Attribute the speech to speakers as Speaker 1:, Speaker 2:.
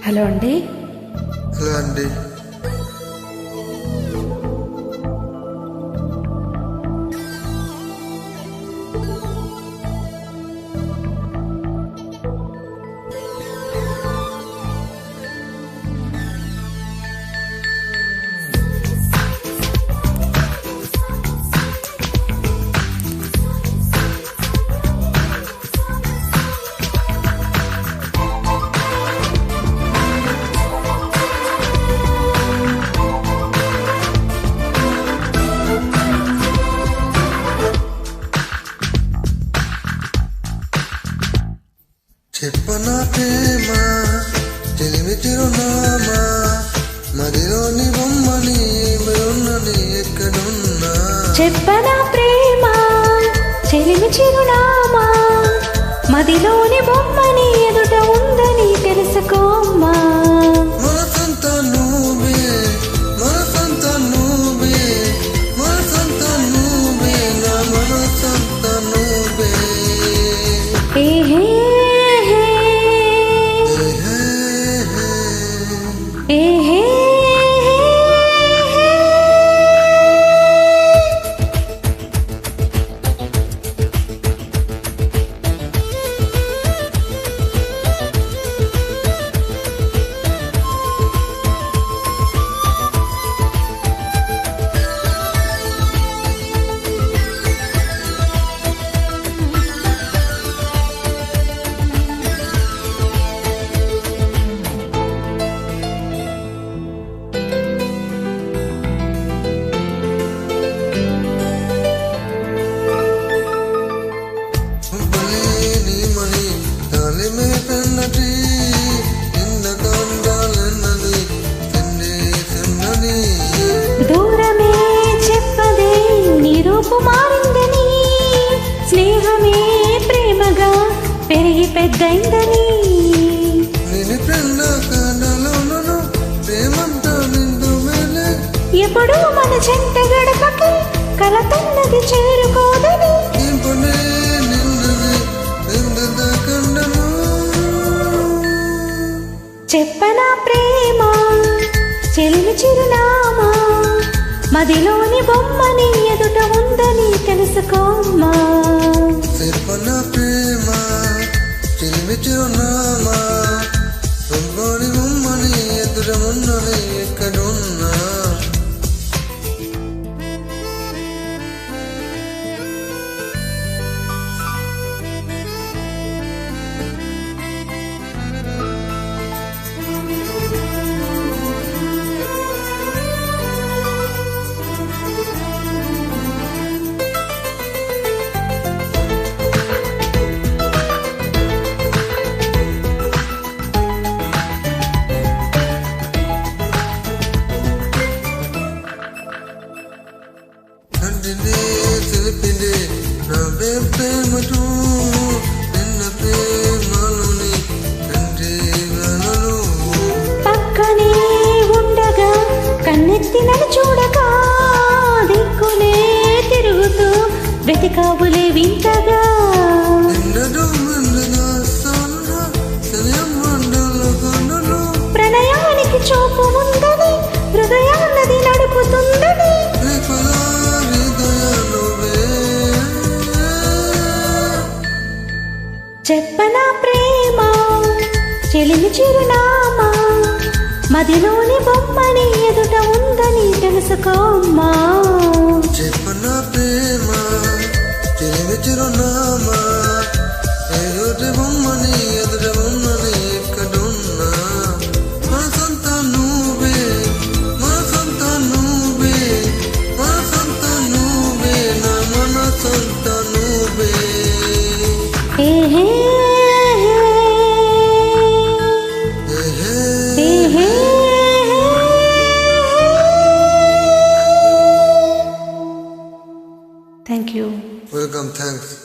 Speaker 1: Hello అండి.
Speaker 2: Hello అండి. చెప్పనా ప్రేమ తెలివి చిరునామా మదిలోని బొమ్మని ఉన్నది ఎక్కడున్నా.
Speaker 1: చెప్పనా ప్రేమ చెలిమి చిరునామా మదిలోని బొమ్మని ఎదుట ఉందని తెలుసుకోమ్మా.
Speaker 2: మనసంతా నువ్వే మనసంతా నువ్వే మనసంతా నువ్వే నా మనసంతా నువ్వే.
Speaker 1: ఏహే ఏహే దూరమే చెప్పదే నీ రూపు మారిందని, స్నేహమే ప్రేమగా పెరిగి పెద్దైందని. ఎప్పుడు మన చెంత గడపకి కలతన్నది చేరుకోదని. చెప్పనా ప్రేమ చెలిమి చిరునామా మదిలోని బొమ్మని ఎదుట ఉందని తెలుసుకోమ్మా.
Speaker 2: చెప్పనా ప్రేమ చెలిమి చిరునామా బొమ్మని బొమ్మని ఎదుట ఉన్నది ఎక్కడున్నా. తెలిపిందే నా ప్రేమతో నిన్న ప్రేమలోని తండ్రి
Speaker 1: పక్కనే ఉండగా కన్నెత్తి నన్ను చూడగా దిక్కులే తిరుగుతూ వెతికావులే వింతగా. ప్రణయానికి చూపు ఉందని హృదయాన్నది నడుపుతుందని. చెప్పనా ప్రేమ చెలిమి చిరునామా మదిలోని బొమ్మని ఎదుట ఉందని తెలుసుకోమ్మా.
Speaker 2: చెప్పనా ప్రేమ చెలిమి చిరునామా ఎదుట బొమ్మని ఎదుట ఉన్నది ఎక్కడున్నా. మనసంతా నువ్వే మనసంతా నువ్వే మనసంతా నువ్వే నా మనసంతా నువ్వే.
Speaker 1: ఏహే Thank you.
Speaker 2: Welcome, thanks.